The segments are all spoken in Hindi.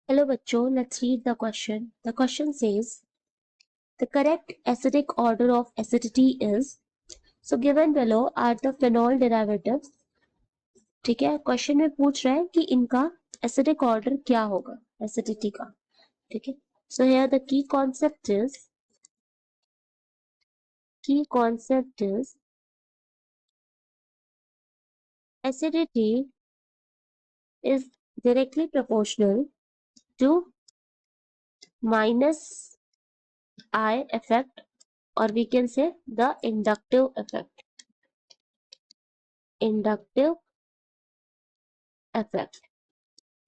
Hello बच्चों, let's read the question. The question says, the correct acidic order of acidity is, so given below are the phenol derivatives. ठीक है, क्वेश्चन में पूछ रहा है कि इनका एसिडिक ऑर्डर क्या होगा एसिडिटी का. ठीक है, so here the key concept is acidity is directly proportional to minus I effect, or we can say the inductive effect.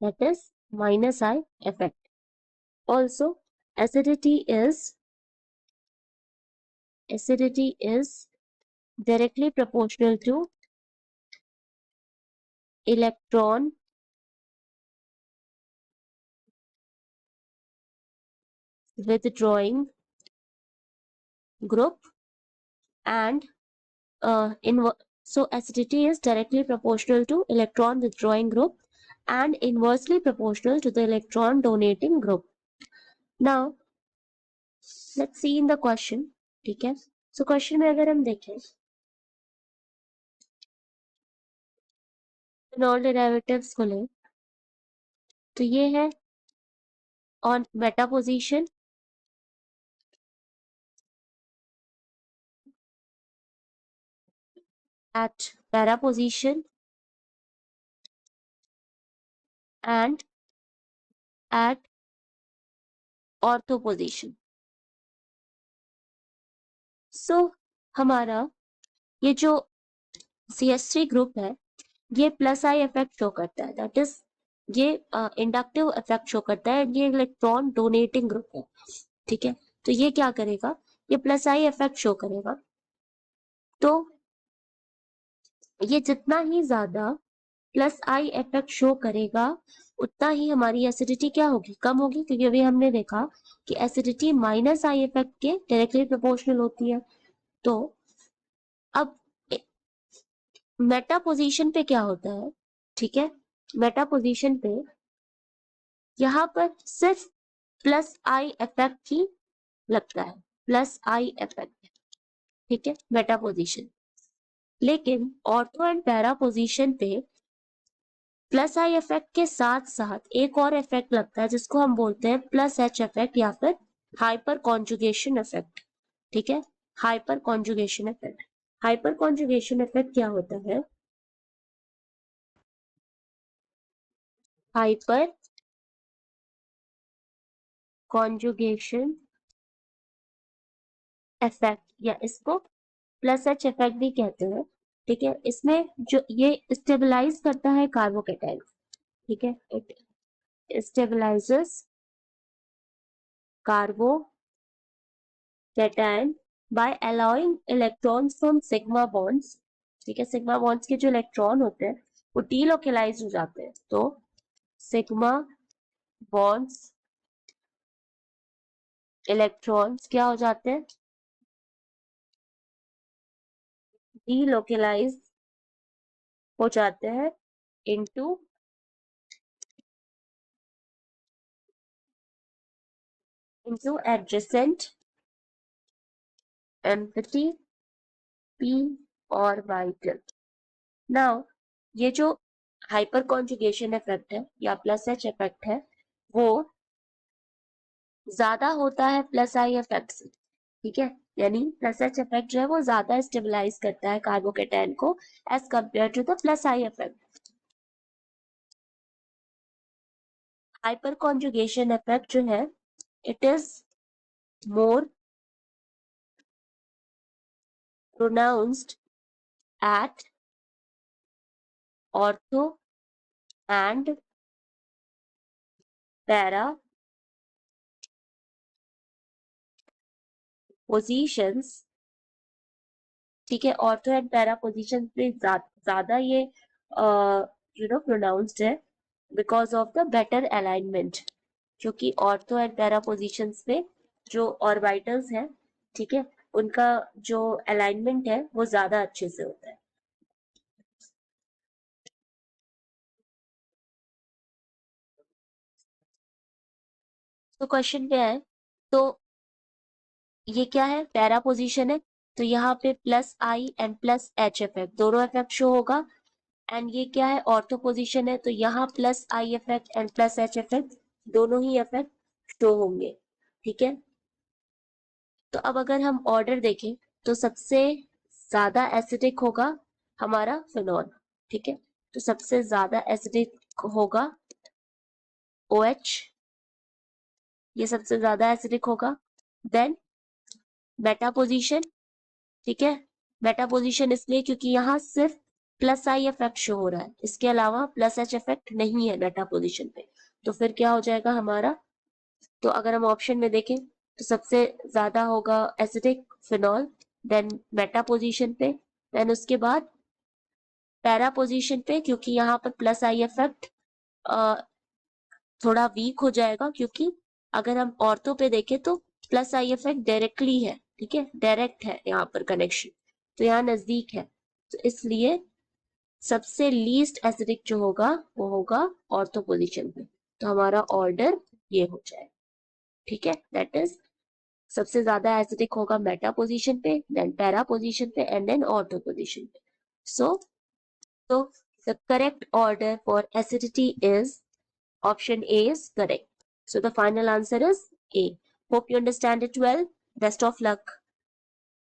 That is minus I effect. Also, acidity is directly proportional to electron withdrawing group and so acidity is directly proportional to electron withdrawing group and inversely proportional to the electron donating group. Now let's see in the question. ठीक है, so question में अगर हम देखें phenol derivatives को लें तो ये है on beta position at para position and at ortho position. So हमारा ये जो CH3 ग्रुप है ये प्लस आई इफेक्ट शो करता है, दैट इज ये इंडक्टिव इफेक्ट शो करता है. ये इलेक्ट्रॉन डोनेटिंग ग्रुप है. ठीक है, तो ये क्या करेगा, ये प्लस आई इफेक्ट शो करेगा. तो ये जितना ही ज्यादा प्लस आई इफेक्ट शो करेगा उतना ही हमारी एसिडिटी क्या होगी, कम होगी, क्योंकि अभी हमने देखा कि एसिडिटी माइनस आई इफेक्ट के डायरेक्टली प्रोपोर्शनल होती है. तो अब मेटा पोजीशन पे क्या होता है, ठीक है, मेटा पोजीशन पे यहाँ पर सिर्फ प्लस आई इफेक्ट ही लगता है, प्लस आई इफेक्ट. ठीक है, मेटा पोजीशन. लेकिन ऑर्थो एंड पैरा पोजीशन पे प्लस आई इफेक्ट के साथ साथ एक और इफेक्ट लगता है जिसको हम बोलते हैं प्लस एच इफेक्ट या फिर हाइपर कॉन्जुगेशन इफेक्ट. ठीक है, hyper conjugation effect. Hyperconjugation effect क्या होता है, हाइपर कॉन्जुगेशन इफेक्ट या इसको प्लस एच इफेक्ट भी कहते हैं. ठीक है, इसमें जो ये स्टेबलाइज करता है कार्बोकेटाइन. ठीक है, it stabilises carbocation by allowing electrons from sigma bonds. ठीक है, सिग्मा बॉन्ड्स के जो इलेक्ट्रॉन होते हैं वो डीलोकेलाइज हो जाते हैं. तो सिग्मा बॉन्ड्स इलेक्ट्रॉन्स क्या हो जाते हैं, डीलोकेलाइज हो जाते हैं इनटू एडजेसेंट एम्पटी पी और वाइटल. नाउ ये जो हाइपर कॉन्जुगेशन इफेक्ट है या प्लस एच इफेक्ट है वो ज्यादा होता है प्लस आई इफेक्ट से. ठीक है, यानी प्लस एच इफेक्ट जो है वो ज्यादा स्टेबलाइज करता है कार्बोकेटाइन को as compare to the plus I effect. Hyperconjugation effect जो है it is more pronounced at ortho and para positions. ठीक है, ऑर्थो एंड पैरा पोजीशन पे ज्यादा ये प्रोनाउंस्ड है because of the better alignment. क्योंकि ऑर्थो एंड पैरा पोजीशंस पे जो ऑर्बिटल्स हैं, ठीक है, उनका जो अलाइनमेंट है वो ज्यादा अच्छे से होता है. तो क्वेश्चन क्या है, तो ये क्या है, पैरा पोजीशन है, तो यहाँ पे plus I and plus H effect दोनों इफेक्ट शो होगा। एंड ये क्या है, ऑर्थो पोजीशन है, तो यहाँ plus I effect and plus H effect दोनों ही इफेक्ट शो होंगे। ठीक है, तो अब अगर हम ऑर्डर देखें तो सबसे ज्यादा एसिडिक होगा हमारा फिनॉल। ठीक है, तो सबसे ज्यादा एसिडिक होगा OH, ये सबसे ज्यादा एसिडिक होगा। देन बेटा पोजीशन, ठीक है, बेटा पोजीशन इसलिए क्योंकि यहाँ सिर्फ प्लस आई इफेक्ट शो हो रहा है, इसके अलावा प्लस एच इफेक्ट नहीं है बेटा पोजीशन पे। तो फिर क्या हो जाएगा हमारा, तो अगर हम ऑप्शन में देखें तो सबसे ज्यादा होगा एसिडिक फिनॉल, देन बेटा पोजीशन पे, देन उसके बाद पैरा पोजीशन पे, क्योंकि यहाँ पर प्लस आई इफेक्ट थोड़ा वीक हो जाएगा, क्योंकि अगर हम ऑर्थो पे देखें तो प्लस आई इफेक्ट डायरेक्टली है। ठीक है, डायरेक्ट है यहाँ पर कनेक्शन, तो यहाँ नजदीक है, तो इसलिए सबसे लीस्ट एसिडिक जो होगा वो होगा ऑर्थो पोजीशन पे। तो हमारा ऑर्डर ये हो जाए। ठीक है, दैट इज सबसे ज्यादा एसिडिक होगा मेटा पोजीशन पे, देन पैरा पोजीशन पे, एंड देन ऑर्थो पोजीशन पे। So the correct order for acidity is option A is correct. So the final answer is A. Hope you understand it well. Best of luck.